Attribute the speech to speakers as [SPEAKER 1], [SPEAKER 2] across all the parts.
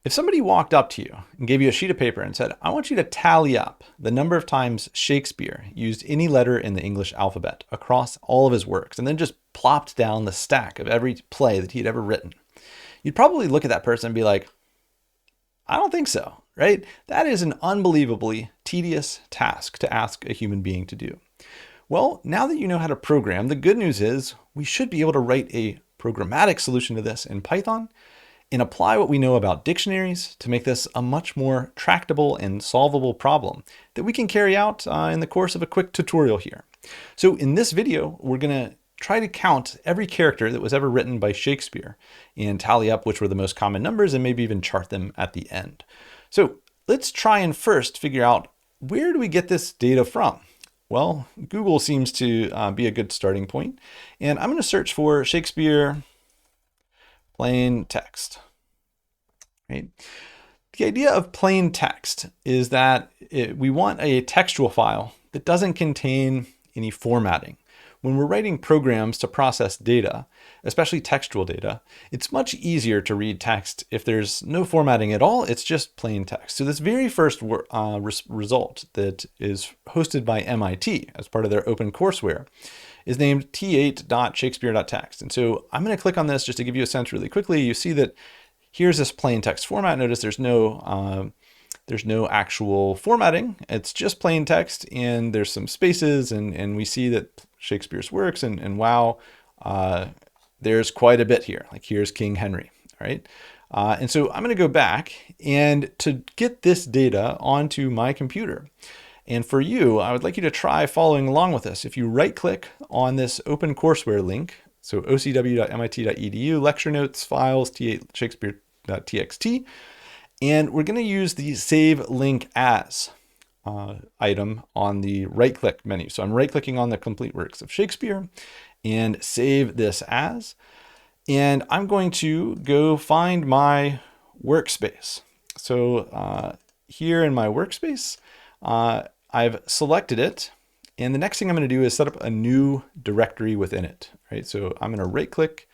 [SPEAKER 1] If somebody walked up to you and gave you a sheet of paper and said, I want you to tally up the number of times Shakespeare used any letter in the English alphabet across all of his works, and then just plopped down the stack of every play that he'd ever written, you'd probably look at that person and be like, I don't think so, right? That is an unbelievably tedious task to ask a human being to do. Well, now that you know how to program, the good news is we should be able to write a programmatic solution to this in Python and apply what we know about dictionaries to make this a much more tractable and solvable problem that we can carry out in the course of a quick tutorial here. So in this video, we're going to try to count every character that was ever written by Shakespeare and tally up which were the most common numbers and maybe even chart them at the end. So let's try and first figure out, where do we get this data from? Well, Google seems to be a good starting point, and I'm going to search for Shakespeare plain text, right? The idea of plain text is that we want a textual file that doesn't contain any formatting. When we're writing programs to process data, especially textual data, it's much easier to read text if there's no formatting at all. It's just plain text. So this very first result that is hosted by MIT as part of their open courseware is named t8.shakespeare.text. And so I'm going to click on this just to give you a sense really quickly. You see that here's this plain text format. Notice there's no actual formatting. It's just plain text, and there's some spaces, and we see that Shakespeare's works, and wow, there's quite a bit here. Like here's King Henry, all right? And so I'm going to go back and to get this data onto my computer. And for you, I would like you to try following along with this. If you right click on this open courseware link, so ocw.mit.edu, lecture notes, files, t8shakespeare.txt, and we're going to use the save link as item on the right click menu. So I'm right clicking on the complete works of Shakespeare and save this as, and I'm going to go find my workspace. So here in my workspace, I've selected it, and the next thing I'm going to do is set up a new directory within it, right? So I'm going to right click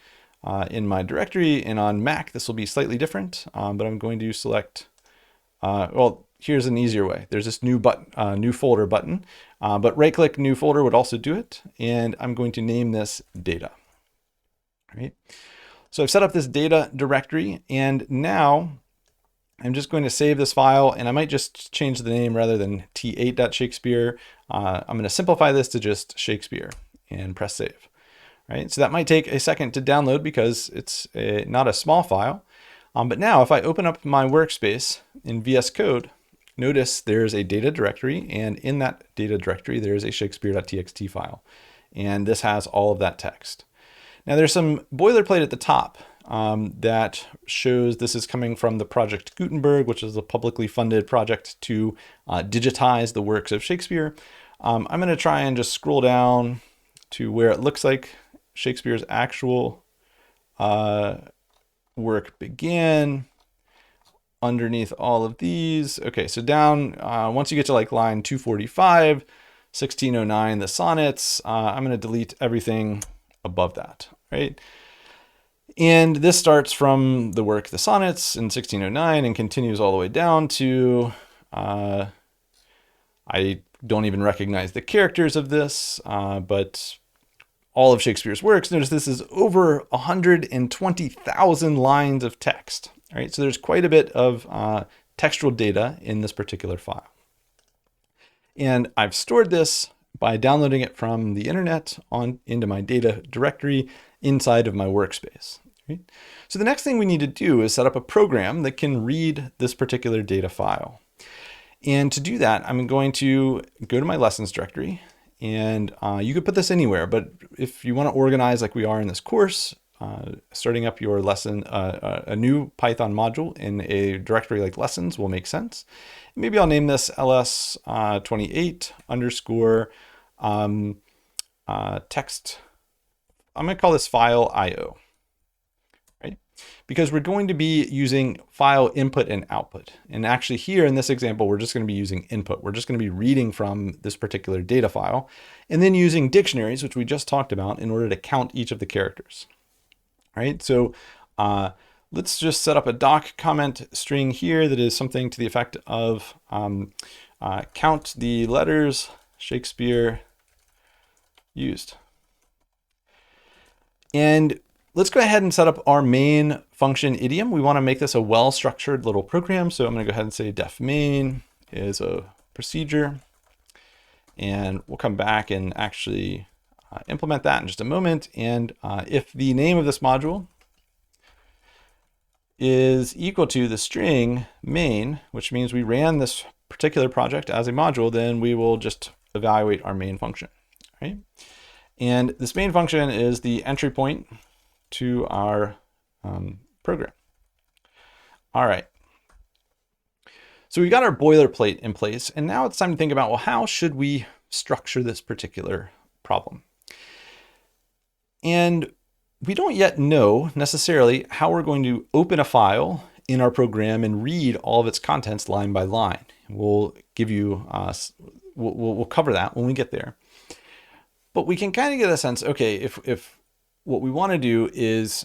[SPEAKER 1] in my directory, and on Mac this will be slightly different, but I'm going to select, well, here's an easier way. There's this new button, new folder button, but right click new folder would also do it, and I'm going to name this data. All right. So I've set up this data directory, and now I'm just going to save this file, and I might just change the name rather than t8.shakespeare. I'm going to simplify this to just Shakespeare and press save. Right, so that might take a second to download because it's not a small file. But now if I open up my workspace in VS Code, notice there's a data directory, and in that data directory, there's a shakespeare.txt file. And this has all of that text. Now there's some boilerplate at the top that shows this is coming from the Project Gutenberg, which is a publicly funded project to digitize the works of Shakespeare. I'm going to try and just scroll down to where it looks like Shakespeare's actual work began underneath all of these. Okay, so down, once you get to like line 245, 1609, the sonnets, I'm going to delete everything above that, right? And this starts from the work, the sonnets in 1609, and continues all the way down to, I don't even recognize the characters of this, but all of Shakespeare's works. Notice this is over 120,000 lines of text. All right, so there's quite a bit of textual data in this particular file. And I've stored this by downloading it from the internet into my data directory inside of my workspace. Right? So the next thing we need to do is set up a program that can read this particular data file. And to do that, I'm going to go to my lessons directory, and you could put this anywhere, but if you want to organize like we are in this course, starting up your lesson, a new Python module in a directory like lessons will make sense. Maybe I'll name this ls28 underscore text. I'm going to call this file IO, right? Because we're going to be using file input and output. And actually here in this example, we're just going to be using input. We're just going to be reading from this particular data file and then using dictionaries, which we just talked about, in order to count each of the characters. Right? So let's just set up a doc comment string here that is something to the effect of count the letters Shakespeare used. And let's go ahead and set up our main function idiom. We want to make this a well-structured little program. So I'm going to go ahead and say def main is a procedure. And we'll come back and actually implement that in just a moment. And if the name of this module is equal to the string main, which means we ran this particular project as a module, then we will just evaluate our main function, right? And this main function is the entry point to our program. All right. So we've got our boilerplate in place, and now it's time to think about, well, how should we structure this particular problem? And we don't yet know necessarily how we're going to open a file in our program and read all of its contents line by line. We'll give you, we'll cover that when we get there. But we can kind of get a sense, okay, if what we want to do is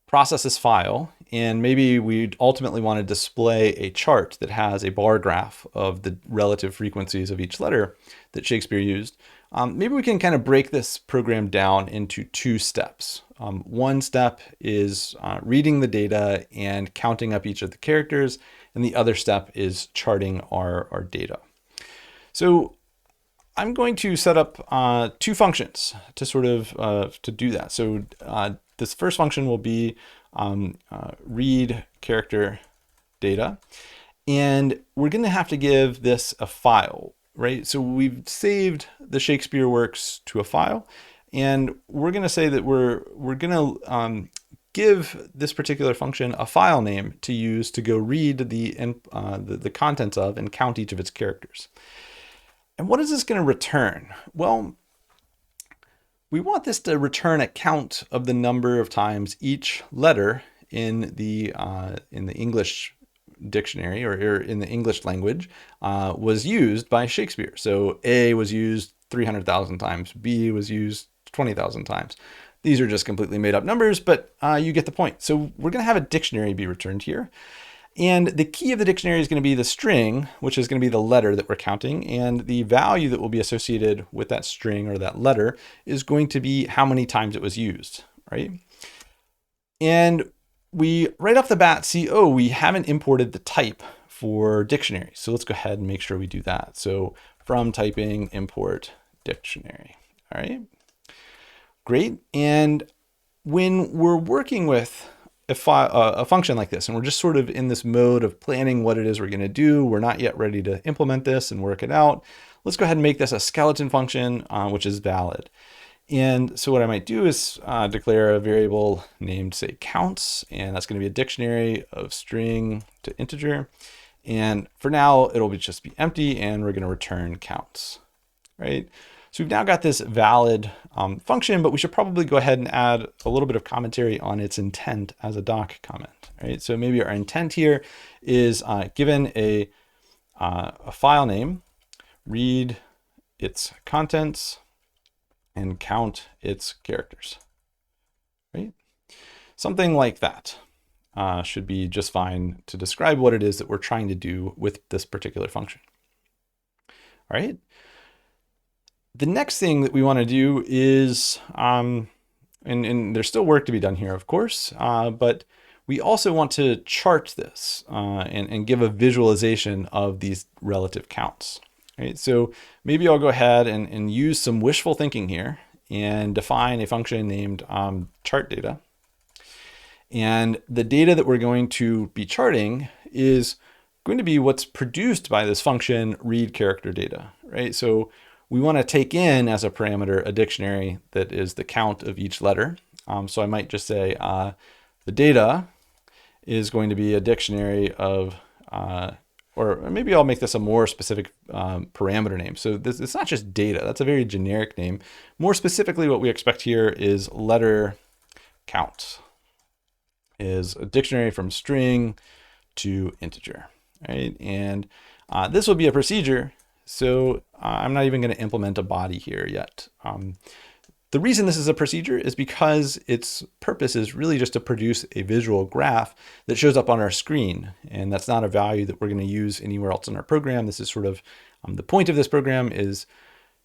[SPEAKER 1] process this file, and maybe we ultimately want to display a chart that has a bar graph of the relative frequencies of each letter that Shakespeare used, maybe we can kind of break this program down into two steps. One step is reading the data and counting up each of the characters, and the other step is charting our data. So I'm going to set up two functions to sort of to do that. So this first function will be read character data, and we're going to have to give this a file, right? So we've saved the Shakespeare works to a file, and we're going to say that we're going to give this particular function a file name to use to go read the contents of and count each of its characters. And what is this going to return? Well, we want this to return a count of the number of times each letter in the English dictionary or in the English language was used by Shakespeare. So A was used 300,000 times, B was used 20,000 times. These are just completely made up numbers, but you get the point. So we're going to have a dictionary be returned here. And the key of the dictionary is going to be the string, which is going to be the letter that we're counting. And the value that will be associated with that string or that letter is going to be how many times it was used, right? And we right off the bat see, oh, we haven't imported the type for dictionary. So let's go ahead and make sure we do that. So from typing import dictionary, all right? Great. And when we're working with a function like this, and we're just sort of in this mode of planning what it is we're going to do, we're not yet ready to implement this and work it out, let's go ahead and make this a skeleton function, which is valid. And so what I might do is declare a variable named, say, counts, and that's going to be a dictionary of string to integer. And for now, it'll just be empty, and we're going to return counts, right? So we've now got this valid function, but we should probably go ahead and add a little bit of commentary on its intent as a doc comment, right? So maybe our intent here is given a file name, read its contents and count its characters, right? Something like that should be just fine to describe what it is that we're trying to do with this particular function, all right? The next thing that we want to do is, and there's still work to be done here, of course, but we also want to chart this and give a visualization of these relative counts. Right? So maybe I'll go ahead and use some wishful thinking here and define a function named chart data. And the data that we're going to be charting is going to be what's produced by this function read character data, right? So we want to take in as a parameter a dictionary that is the count of each letter. So I might just say the data is going to be a dictionary of, or maybe I'll make this a more specific parameter name. So it's not just data, that's a very generic name. More specifically, what we expect here is letter count is a dictionary from string to integer, right? And this will be a procedure. So I'm not even going to implement a body here yet. The reason this is a procedure is because its purpose is really just to produce a visual graph that shows up on our screen. And that's not a value that we're going to use anywhere else in our program. This is sort of the point of this program is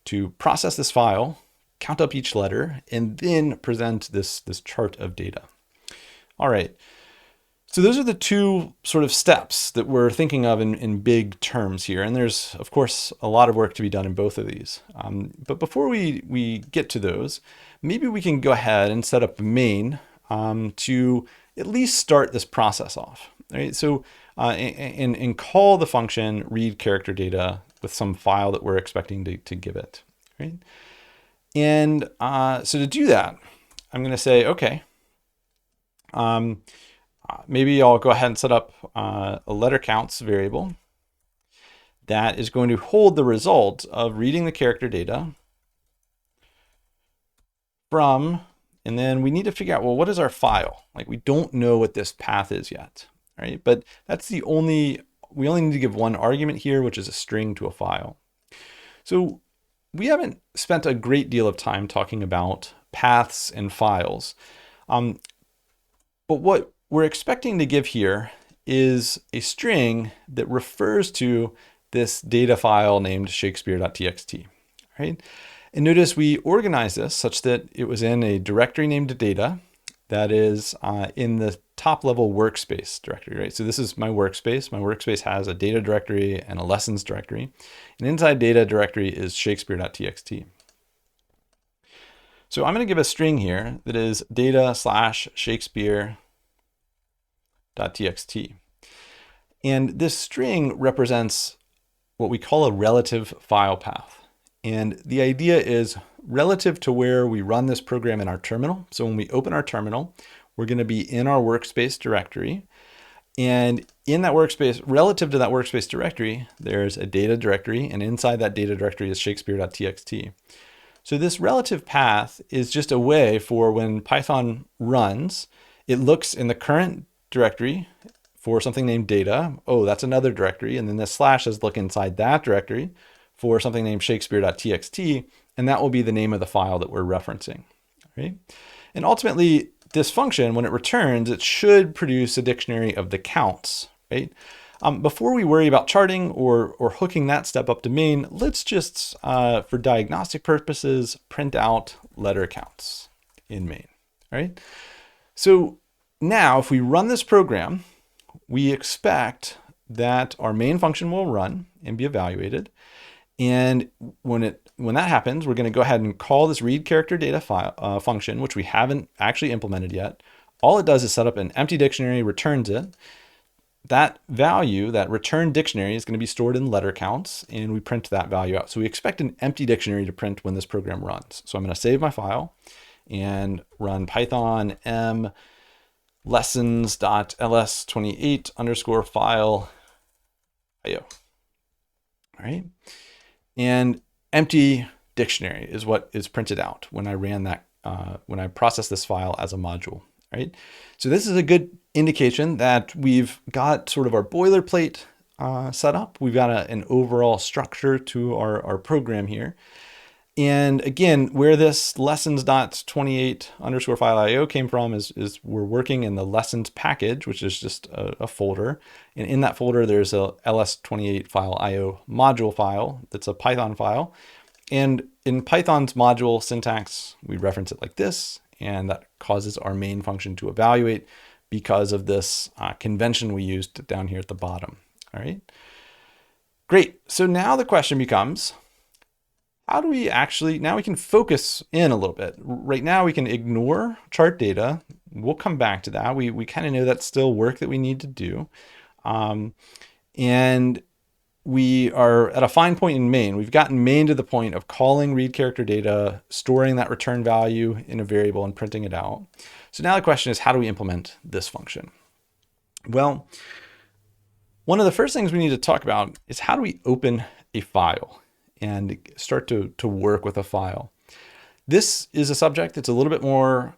[SPEAKER 1] to process this file, count up each letter, and then present this chart of data. All right. So those are the two sort of steps that we're thinking of in big terms here. And there's, of course, a lot of work to be done in both of these. But before we get to those, maybe we can go ahead and set up a main to at least start this process off. Right? So and call the function read character data with some file that we're expecting to give it. Right? And so to do that, I'm going to say, okay, maybe I'll go ahead and set up a letter counts variable that is going to hold the result of reading the character data from, and then we need to figure out, well, what is our file? Like we don't know what this path is yet, right? But that's we only need to give one argument here, which is a string to a file. So we haven't spent a great deal of time talking about paths and files. But what we're expecting to give here is a string that refers to this data file named Shakespeare.txt, right? And notice we organize this such that it was in a directory named data that is in the top level workspace directory, right? So this is my workspace. My workspace has a data directory and a lessons directory. And inside data directory is Shakespeare.txt. So I'm going to give a string here that is data/Shakespeare.txt. And this string represents what we call a relative file path. And the idea is relative to where we run this program in our terminal. So when we open our terminal, we're going to be in our workspace directory. And in that workspace, relative to that workspace directory, there's a data directory. And inside that data directory is Shakespeare.txt. So this relative path is just a way for when Python runs, it looks in the current directory for something named data. Oh, that's another directory. And then the slash is look inside that directory for something named Shakespeare.txt. And that will be the name of the file that we're referencing. Right? And ultimately, this function, when it returns, it should produce a dictionary of the counts. Right? Before we worry about charting or hooking that step up to main, let's just, for diagnostic purposes, print out letter counts in main. Right? So now, if we run this program, we expect that our main function will run and be evaluated. And when that happens, we're going to go ahead and call this read character data file function, which we haven't actually implemented yet. All it does is set up an empty dictionary, returns it. That value, that return dictionary, is going to be stored in letter counts, and we print that value out. So we expect an empty dictionary to print when this program runs. So I'm going to save my file and run python m lessons.ls28 underscore file io. All right. And empty dictionary is what is printed out when I ran that, when I process this file as a module. Right. So this is a good indication that we've got sort of our boilerplate set up. We've got an overall structure to our program here. And again, where this lessons.28 underscore file IO came from is we're working in the lessons package, which is just a folder. And in that folder, there's a ls28 file IO module file that's a Python file. And in Python's module syntax, we reference it like this, and that causes our main function to evaluate because of this convention we used down here at the bottom. All right. Great. So now the question becomes, how do we actually, now we can focus in a little bit. Right now we can ignore chart data. We'll come back to that. We kind of know that's still work that we need to do. And we are at a fine point in main. We've gotten main to the point of calling read character data, storing that return value in a variable and printing it out. So now the question is, how do we implement this function? Well, one of the first things we need to talk about is how do we open a file and start to work with a file. This is a subject that's a little bit more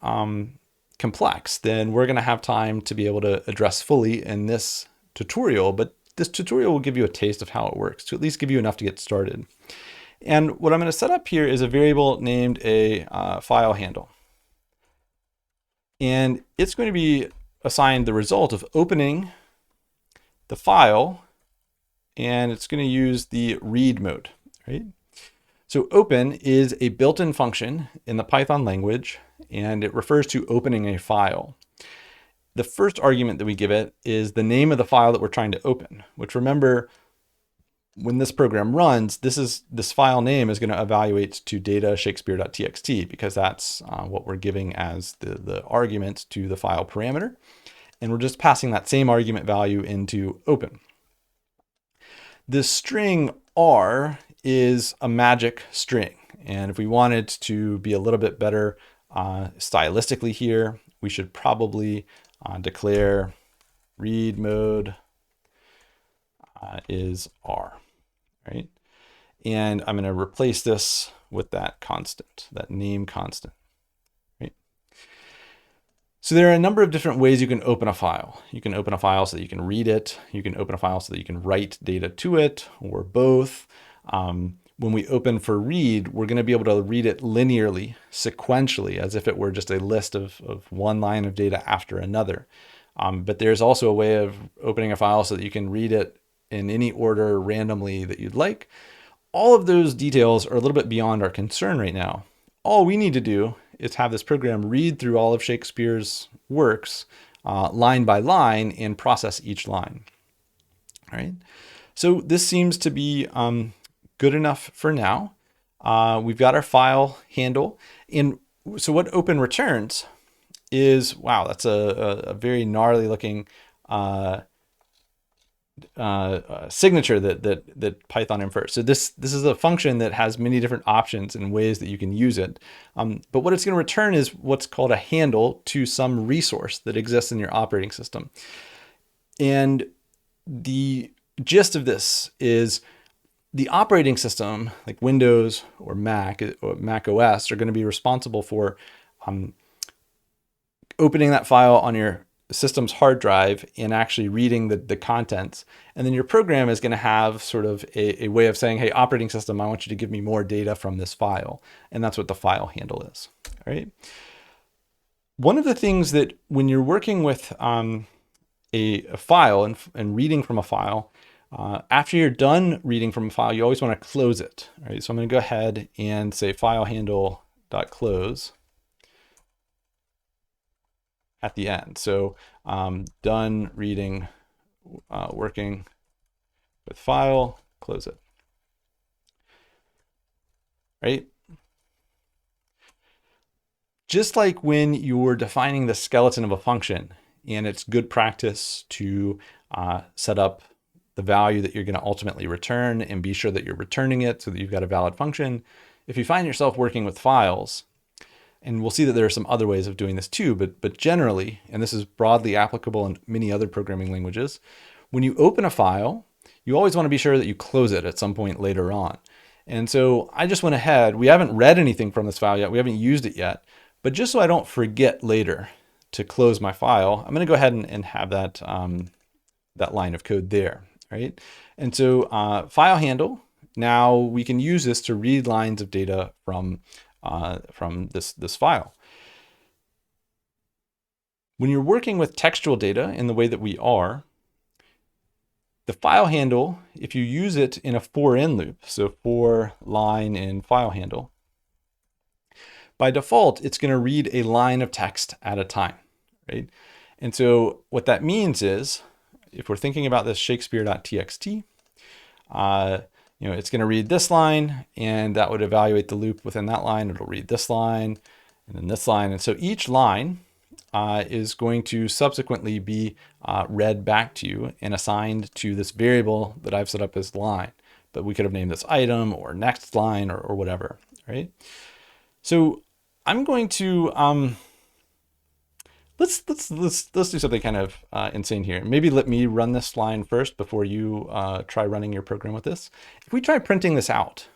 [SPEAKER 1] complex than we're going to have time to be able to address fully in this tutorial, but this tutorial will give you a taste of how it works, to at least give you enough to get started. And what I'm going to set up here is a variable named a file handle. And it's going to be assigned the result of opening the file, and it's going to use the read mode, right? So open is a built-in function in the Python language, and it refers to opening a file. The first argument that we give it is the name of the file that we're trying to open, which, remember, when this program runs, this file name is going to evaluate to data shakespeare.txt, because that's what we're giving as the argument to the file parameter. And we're just passing that same argument value into open. This string R is a magic string. And if we wanted to be a little bit better stylistically here, we should probably declare read mode is R, right? And I'm going to replace this with that constant, that name constant, right? So there are a number of different ways you can open a file. You can open a file so that you can read it. You can open a file so that you can write data to it, or both. When we open for read, we're going to be able to read it linearly, sequentially, as if it were just a list of one line of data after another. But there's also a way of opening a file so that you can read it in any order randomly that you'd like. All of those details are a little bit beyond our concern right now. All we need to do is have this program read through all of Shakespeare's works line by line and process each line. All right. So this seems to be good enough for now. We've got our file handle. And so what open returns is, wow, that's a very gnarly looking signature that Python infers. So this is a function that has many different options and ways that you can use it. But what it's going to return is what's called a handle to some resource that exists in your operating system. And the gist of this is the operating system, like Windows or Mac OS, are going to be responsible for opening that file on your system's hard drive and actually reading the contents. And then your program is going to have sort of a way of saying, hey, operating system, I want you to give me more data from this file. And that's what the file handle is. All right. One of the things that when you're working with a file and reading from a file, after you're done reading from a file, you always want to close it. All right. So I'm going to go ahead and say file handle.close at the end. So done reading, working with file, close it. Right? Just like when you're defining the skeleton of a function, and it's good practice to set up the value that you're going to ultimately return and be sure that you're returning it so that you've got a valid function. If you find yourself working with files, and we'll see that there are some other ways of doing this too, but generally, and this is broadly applicable in many other programming languages, when you open a file, you always want to be sure that you close it at some point later on. And so I just went ahead, we haven't read anything from this file yet, we haven't used it yet, but just so I don't forget later to close my file, I'm going to go ahead and have that, that line of code there, right? And so file handle, now we can use this to read lines of data from this file. When you're working with textual data in the way that we are, the file handle, if you use it in a for-in loop, so for line in file handle, by default, it's going to read a line of text at a time, right? And so what that means is, if we're thinking about this Shakespeare.txt, it's going to read this line, and that would evaluate the loop within that line. It'll read this line, and then this line. And so each line is going to subsequently be read back to you and assigned to this variable that I've set up as line. But we could have named this item or next line or whatever, right? So I'm going to let's do something kind of insane here. Maybe let me run this line first before you try running your program with this. If we try printing this out,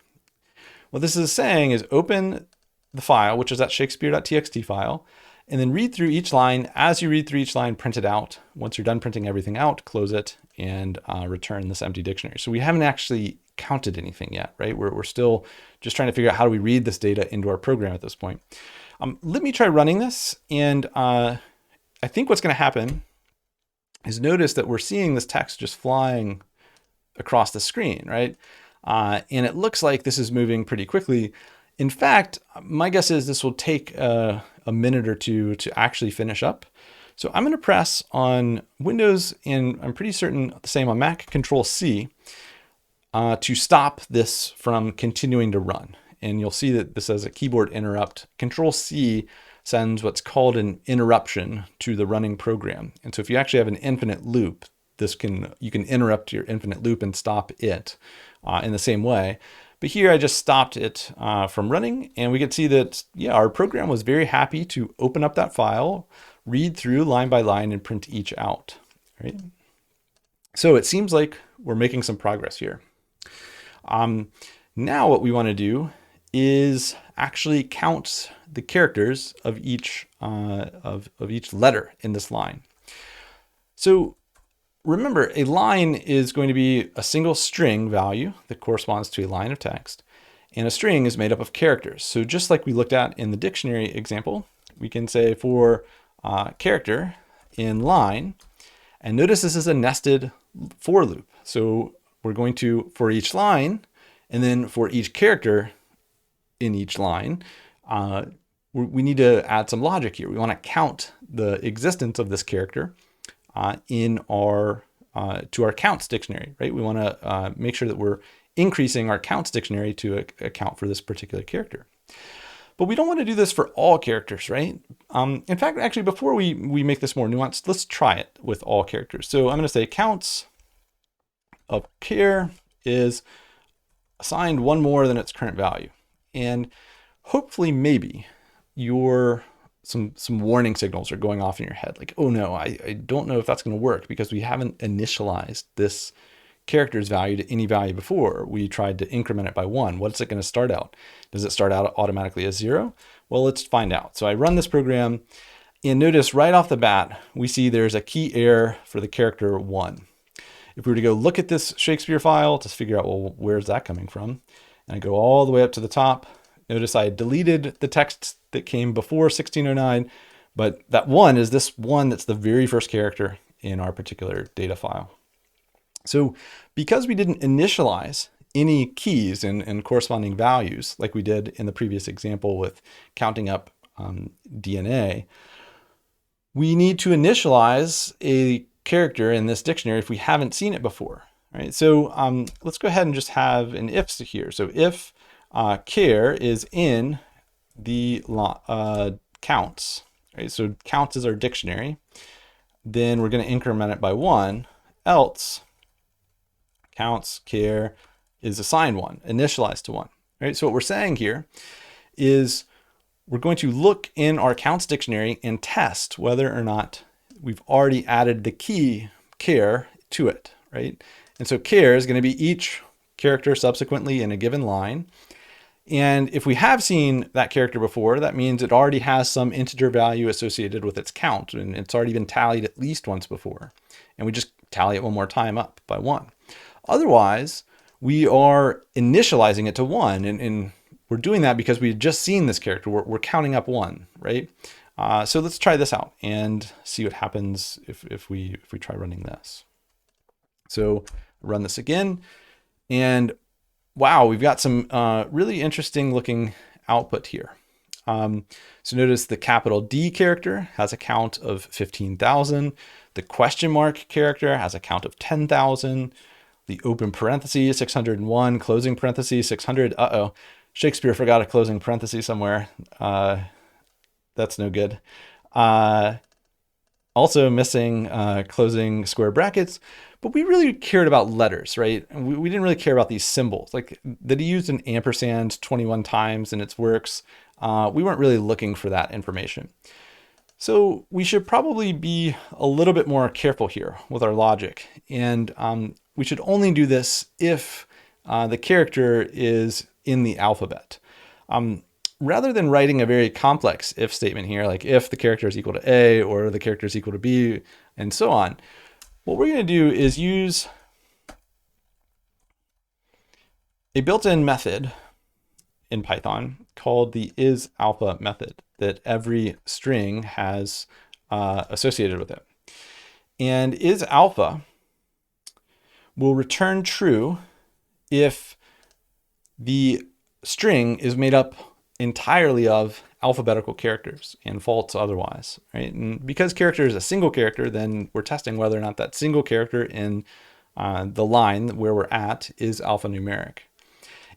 [SPEAKER 1] what this is saying is open the file, which is that Shakespeare.txt file, and then read through each line. As you read through each line, print it out. Once you're done printing everything out, close it and return this empty dictionary. So we haven't actually counted anything yet, right? We're still just trying to figure out how do we read this data into our program at this point. Let me try running this. And I think what's going to happen is notice that we're seeing this text just flying across the screen, right? And it looks like this is moving pretty quickly. In fact, my guess is this will take a minute or two to actually finish up. So I'm going to press on Windows, and I'm pretty certain the same on Mac, Control C, to stop this from continuing to run. And you'll see that this says a keyboard interrupt. Control C sends what's called an interruption to the running program. And so if you actually have an infinite loop, you can interrupt your infinite loop and stop it in the same way. But here I just stopped it from running, and we could see that, yeah, our program was very happy to open up that file, read through line by line, and print each out, right? So it seems like we're making some progress here. Now what we want to do is actually count the characters of each letter in this line. So remember, a line is going to be a single string value that corresponds to a line of text, and a string is made up of characters. So just like we looked at in the dictionary example, we can say for character in line, and notice this is a nested for loop. So we're going to, for each line, and then for each character in each line, we need to add some logic here. We want to count the existence of this character in our to our counts dictionary, right? We want to make sure that we're increasing our counts dictionary to account for this particular character. But we don't want to do this for all characters, right? In fact, actually, before we make this more nuanced, let's try it with all characters. So I'm going to say counts of char is assigned one more than its current value. And hopefully maybe some warning signals are going off in your head. Like, oh no, I don't know if that's going to work because we haven't initialized this character's value to any value before. We tried to increment it by 1. What's it going to start out? Does it start out automatically as 0? Well, let's find out. So I run this program, and notice right off the bat, we see there's a key error for the character 1. If we were to go look at this Shakespeare file to figure out, well, where's that coming from? And I go all the way up to the top, notice I deleted the text that came before 1609, but that 1 is this 1 that's the very first character in our particular data file. So because we didn't initialize any keys and corresponding values like we did in the previous example with counting up DNA, we need to initialize a character in this dictionary if we haven't seen it before, right? So let's go ahead and just have an if here. So if char is in the counts, right? So counts is our dictionary. Then we're going to increment it by 1, else counts char is assigned 1, initialized to 1, right? So what we're saying here is we're going to look in our counts dictionary and test whether or not we've already added the key char to it, right? And so char is going to be each character subsequently in a given line. And if we have seen that character before, that means it already has some integer value associated with its count, and it's already been tallied at least once before. And we just tally it one more time up by 1. Otherwise, we are initializing it to 1, and we're doing that because we've just seen this character. We're counting up 1, right? So let's try this out and see what happens if we try running this. So run this again, and wow, we've got some really interesting looking output here. So notice the capital D character has a count of 15,000. The question mark character has a count of 10,000. The open parentheses, 601, closing parentheses, 600. Uh-oh, Shakespeare forgot a closing parenthesis somewhere. That's no good. Also missing closing square brackets, but we really cared about letters, right? We didn't really care about these symbols, like that he used an ampersand 21 times in its works. We weren't really looking for that information. So we should probably be a little bit more careful here with our logic. And we should only do this if the character is in the alphabet. Rather than writing a very complex if statement here, like if the character is equal to A or the character is equal to B and so on, what we're going to do is use a built-in method in Python called the isAlpha method that every string has associated with it. And isAlpha will return true if the string is made up entirely of alphabetical characters and false otherwise, right? And because character is a single character, then we're testing whether or not that single character in the line where we're at is alphanumeric.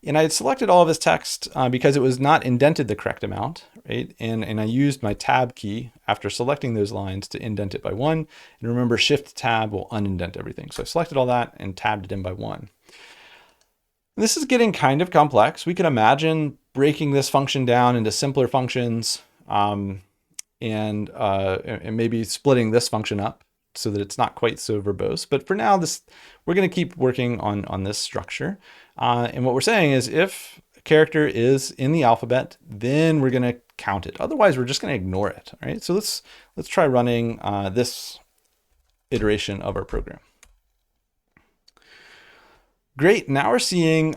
[SPEAKER 1] And I had selected all of this text because it was not indented the correct amount, right? And I used my tab key after selecting those lines to indent it by 1. And remember, Shift Tab will unindent everything. So I selected all that and tabbed it in by 1. This is getting kind of complex. We can imagine breaking this function down into simpler functions and maybe splitting this function up so that it's not quite so verbose. But for now, we're going to keep working on this structure. And what we're saying is if a character is in the alphabet, then we're going to count it. Otherwise, we're just going to ignore it. All right. So let's try running this iteration of our program. Great. Now we're seeing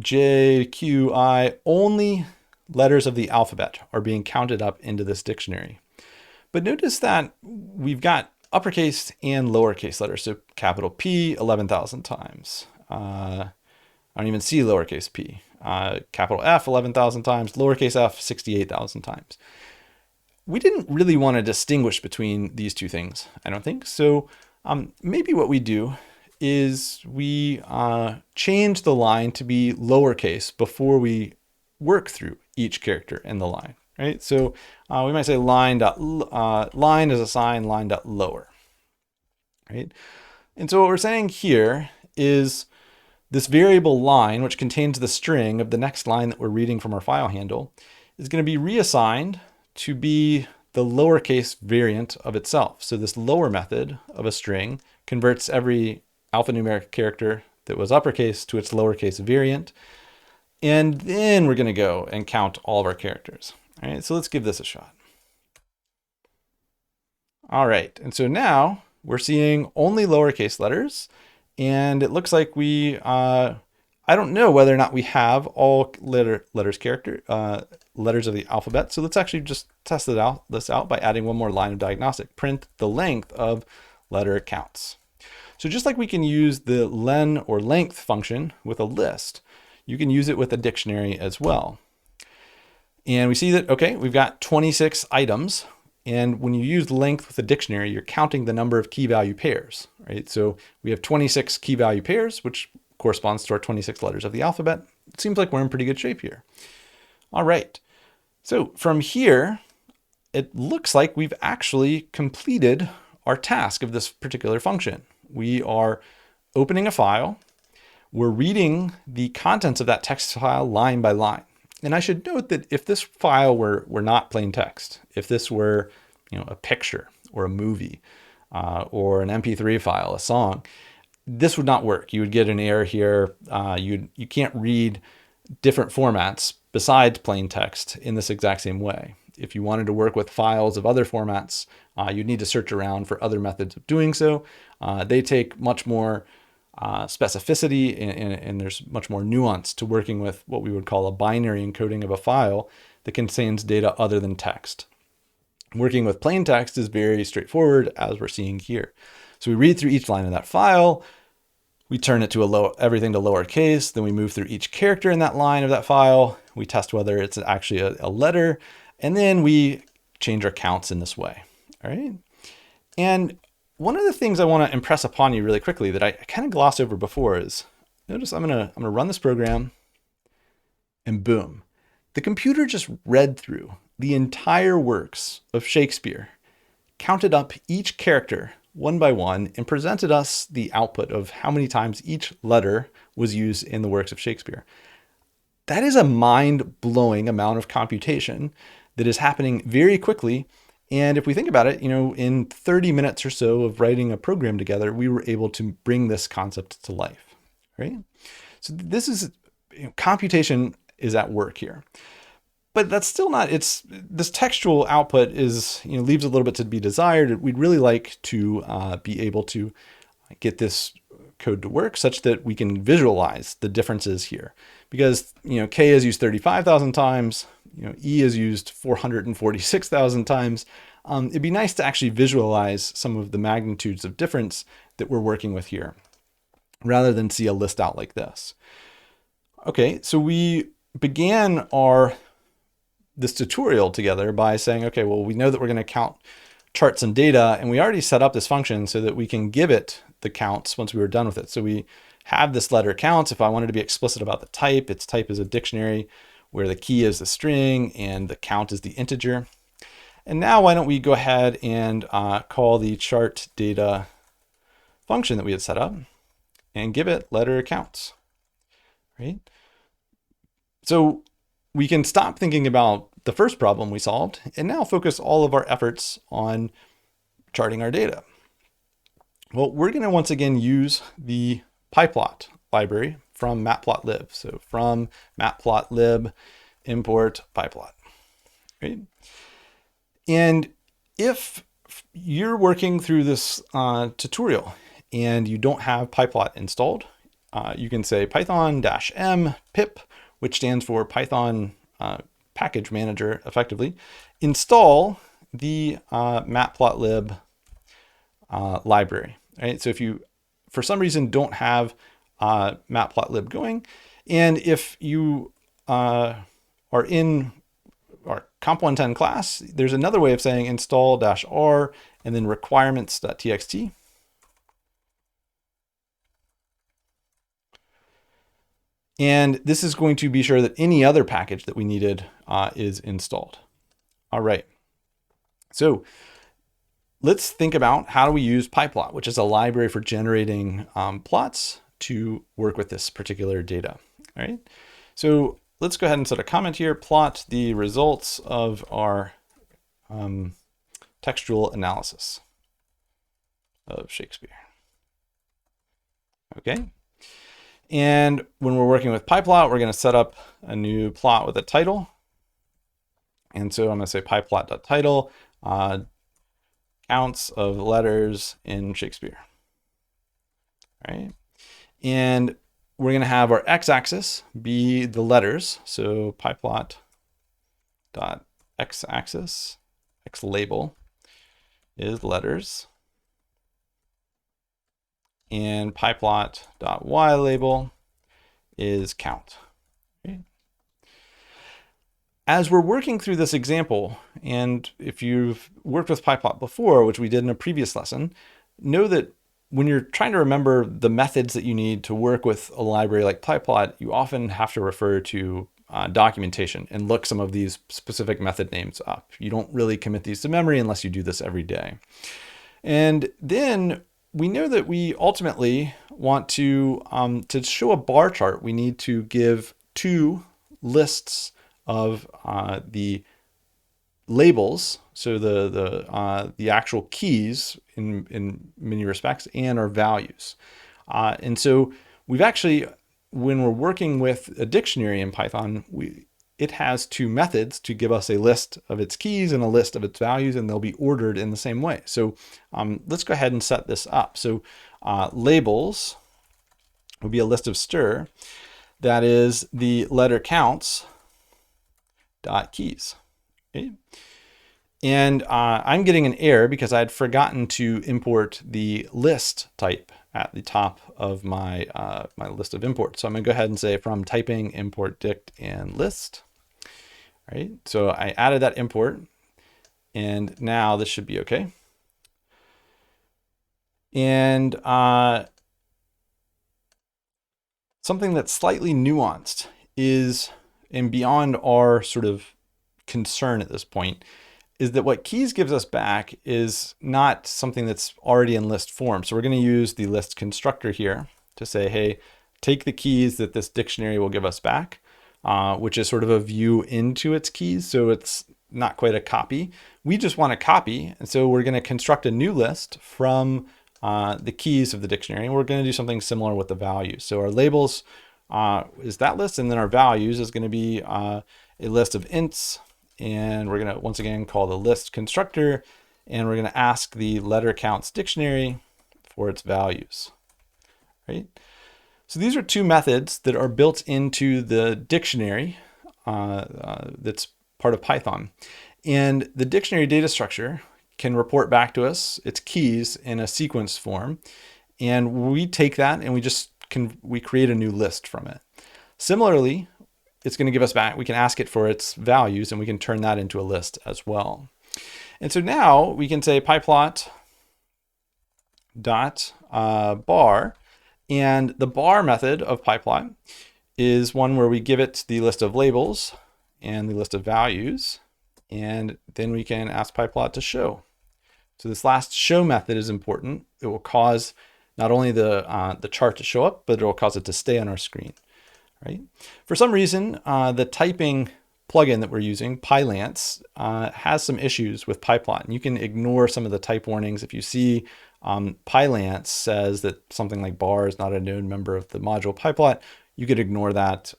[SPEAKER 1] J, Q, I, only letters of the alphabet are being counted up into this dictionary. But notice that we've got uppercase and lowercase letters. So capital P 11,000 times. I don't even see lowercase p. Capital F 11,000 times. Lowercase f 68,000 times. We didn't really want to distinguish between these two things, I don't think. So maybe what we do is we change the line to be lowercase before we work through each character in the line, right? So we might say line is a sign, line.lower, right? And so what we're saying here is this variable line, which contains the string of the next line that we're reading from our file handle, is going to be reassigned to be the lowercase variant of itself. So this lower method of a string converts every alphanumeric character that was uppercase to its lowercase variant. And then we're going to go and count all of our characters. All right, so let's give this a shot. All right, and so now we're seeing only lowercase letters, and it looks like we, I don't know whether or not we have all letters of the alphabet. So let's actually just test this out by adding one more line of diagnostic. Print the length of letter counts. So just like we can use the len or length function with a list, you can use it with a dictionary as well. And we see that, okay, we've got 26 items. And when you use length with a dictionary, you're counting the number of key value pairs, right? So we have 26 key value pairs, which corresponds to our 26 letters of the alphabet. It seems like we're in pretty good shape here. All right. So from here, it looks like we've actually completed our task of this particular function. We are opening a file. We're reading the contents of that text file line by line. And I should note that if this file were not plain text, if this were, a picture or a movie or an MP3 file, a song, this would not work. You would get an error here. You can't read different formats besides plain text in this exact same way. If you wanted to work with files of other formats, you'd need to search around for other methods of doing so. They take much more specificity and there's much more nuance to working with what we would call a binary encoding of a file that contains data other than text. Working with plain text is very straightforward, as we're seeing here. So we read through each line of that file, we turn it to everything to lowercase, then we move through each character in that line of that file, we test whether it's actually a letter, and then we change our counts in this way. All right. And one of the things I want to impress upon you really quickly that I kind of glossed over before is, notice I'm gonna run this program, and boom, the computer just read through the entire works of Shakespeare, counted up each character one by one, and presented us the output of how many times each letter was used in the works of Shakespeare. That is a mind-blowing amount of computation that is happening very quickly. And if we think about it, in 30 minutes or so of writing a program together, we were able to bring this concept to life, right? So this is, computation is at work here. But that's still not, this textual output is, leaves a little bit to be desired. We'd really like to be able to get this code to work such that we can visualize the differences here. Because, K is used 35,000 times, E is used 446,000 times. It'd be nice to actually visualize some of the magnitudes of difference that we're working with here, rather than see a list out like this. Okay, so we began this tutorial together by saying, okay, well, we know that we're going to count charts and data, and we already set up this function so that we can give it the counts once we were done with it. So we have this letter counts. If I wanted to be explicit about the type, its type is a dictionary where the key is the string and the count is the integer. And now why don't we go ahead and call the chart data function that we had set up and give it letter counts, right? So we can stop thinking about the first problem we solved and now focus all of our efforts on charting our data. Well, we're going to once again use the pyplot library from matplotlib. So from matplotlib import pyplot, right? And if you're working through this tutorial and you don't have pyplot installed, you can say python-m pip, which stands for Python package manager, effectively, install the matplotlib library. Right? So if you, for some reason, don't have matplotlib going, and if you are in our comp 110 class, there's another way of saying install-r and then requirements.txt. And this is going to be sure that any other package that we needed is installed. All right. So let's think about how do we use pyplot, which is a library for generating plots to work with this particular data. All right. So let's go ahead and set a comment here, plot the results of our textual analysis of Shakespeare. Okay. And when we're working with pyplot, we're going to set up a new plot with a title. And so I'm going to say pyplot.title, counts of letters in Shakespeare. All right. And we're going to have our x-axis be the letters. So pyplot.x-axis, x label is letters. And pyplot.y label is count. Okay. As we're working through this example, and if you've worked with pyplot before, which we did in a previous lesson, know that when you're trying to remember the methods that you need to work with a library like pyplot, you often have to refer to documentation and look some of these specific method names up. You don't really commit these to memory unless you do this every day. And then we know that we ultimately want to show a bar chart, we need to give two lists of the labels, so the actual keys in many respects, and our values. And so we've actually, when we're working with a dictionary in Python, it has two methods to give us a list of its keys and a list of its values, and they'll be ordered in the same way. So let's go ahead and set this up. So labels will be a list of stir that is the letter counts dot keys. Okay. And I'm getting an error because I had forgotten to import the list type at the top of my my list of imports. So I'm going to go ahead and say from typing import dict and list. All right, so I added that import, and now this should be okay. And something that's slightly nuanced is, and beyond our sort of concern at this point, is that what keys gives us back is not something that's already in list form. So we're going to use the list constructor here to say, hey, take the keys that this dictionary will give us back, which is sort of a view into its keys. So it's not quite a copy. We just want a copy. And so we're going to construct a new list from the keys of the dictionary. And we're going to do something similar with the values. So our labels is that list. And then our values is going to be a list of ints. And we're going to, once again, call the list constructor, and we're going to ask the letter counts dictionary for its values. right? So these are two methods that are built into the dictionary that's part of Python. And the dictionary data structure can report back to us its keys in a sequence form. And we take that and we create a new list from it. Similarly, it's going to give us back, we can ask it for its values and we can turn that into a list as well. And so now we can say pyplot dot bar, and the bar method of pyplot is one where we give it the list of labels and the list of values, and then we can ask pyplot to show. So this last show method is important. It will cause not only the chart to show up, but it will cause it to stay on our screen, right? For some reason, the typing plugin that we're using, Pylance, has some issues with pyplot, and you can ignore some of the type warnings. If you see Pylance says that something like bar is not a known member of the module pyplot, you could ignore that.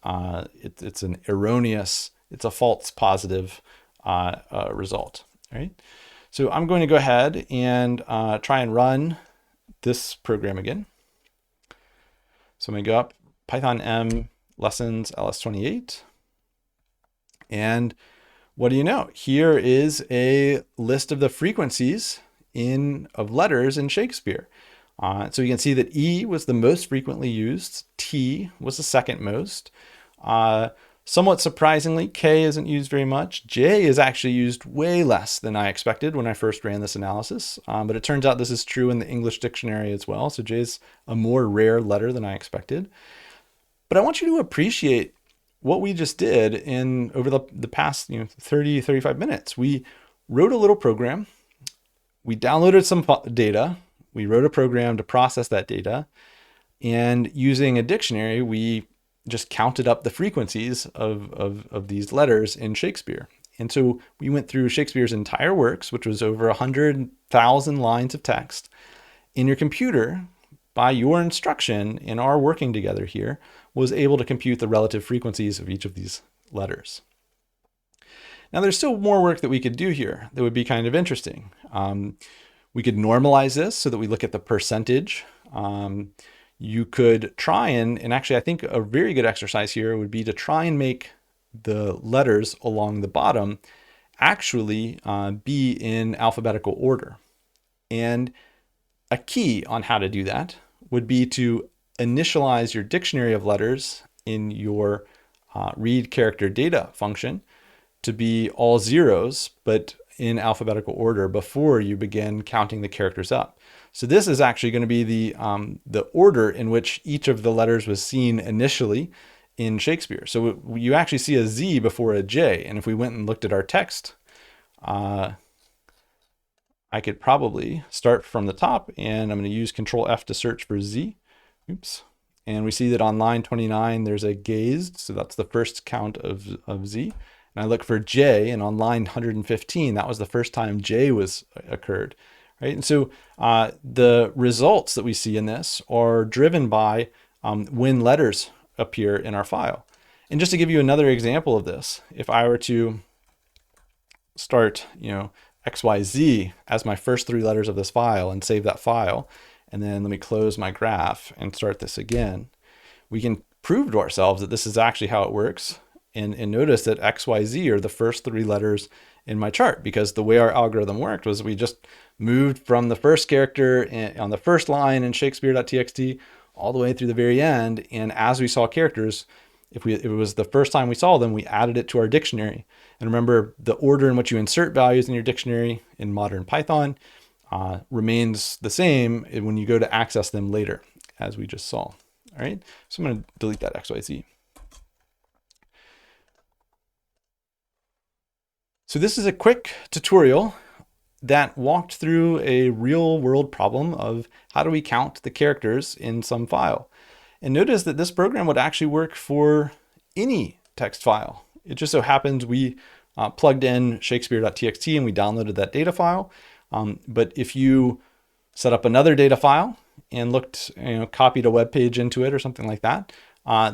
[SPEAKER 1] It's an erroneous, it's a false positive result, right? So I'm going to go ahead and try and run this program again. So I'm going to go up Python M lessons ls28. And what do you know? Here is a list of the frequencies of letters in Shakespeare. So you can see that E was the most frequently used. T was the second most. Somewhat surprisingly, K isn't used very much. J is actually used way less than I expected when I first ran this analysis. But it turns out this is true in the English dictionary as well. So J is a more rare letter than I expected. But I want you to appreciate what we just did over the past 30, 35 minutes. We wrote a little program. We downloaded some data. We wrote a program to process that data. And using a dictionary, we just counted up the frequencies of these letters in Shakespeare. And so we went through Shakespeare's entire works, which was over 100,000 lines of text. In your computer, by your instruction in our working together here, was able to compute the relative frequencies of each of these letters. Now there's still more work that we could do here that would be kind of interesting. We could normalize this so that we look at the percentage. You could try and actually I think a very good exercise here would be to try and make the letters along the bottom actually be in alphabetical order. And a key on how to do that would be to initialize your dictionary of letters in your read character data function to be all zeros, but in alphabetical order before you begin counting the characters up. So this is actually going to be the order in which each of the letters was seen initially in Shakespeare. So you actually see a Z before a J. And if we went and looked at our text, I could probably start from the top, and I'm going to use Control F to search for Z. Oops. And we see that on line 29, there's a gazed. So that's the first count of Z. And I look for J, and on line 115, that was the first time J occurred, right? And so the results that we see in this are driven by when letters appear in our file. And just to give you another example of this, if I were to start, XYZ as my first three letters of this file and save that file, and then let me close my graph and start this again, we can prove to ourselves that this is actually how it works. And notice that XYZ are the first three letters in my chart, because the way our algorithm worked was we just moved from the first character on the first line in Shakespeare.txt all the way through the very end. And as we saw characters, if it was the first time we saw them, we added it to our dictionary. And remember, the order in which you insert values in your dictionary in modern Python remains the same when you go to access them later, as we just saw. All right, so I'm going to delete that XYZ. So this is a quick tutorial that walked through a real world problem of how do we count the characters in some file. And notice that this program would actually work for any text file. It just so happens we plugged in Shakespeare.txt and we downloaded that data file. But if you set up another data file and copied a web page into it or something like that,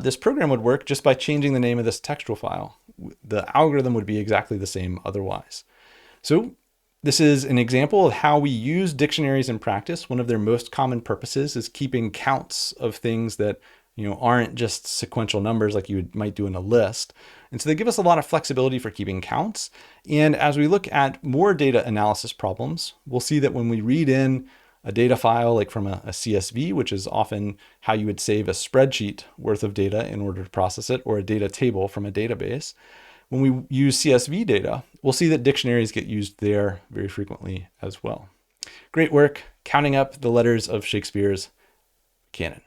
[SPEAKER 1] this program would work just by changing the name of this textual file. The algorithm would be exactly the same otherwise. So This is an example of how we use dictionaries in practice. One of their most common purposes is keeping counts of things that aren't just sequential numbers like you might do in a list. And so they give us a lot of flexibility for keeping counts. And as we look at more data analysis problems, we'll see that when we read in a data file like from a CSV, which is often how you would save a spreadsheet worth of data in order to process it, or a data table from a database, when we use CSV data, we'll see that dictionaries get used there very frequently as well. Great work counting up the letters of Shakespeare's canon.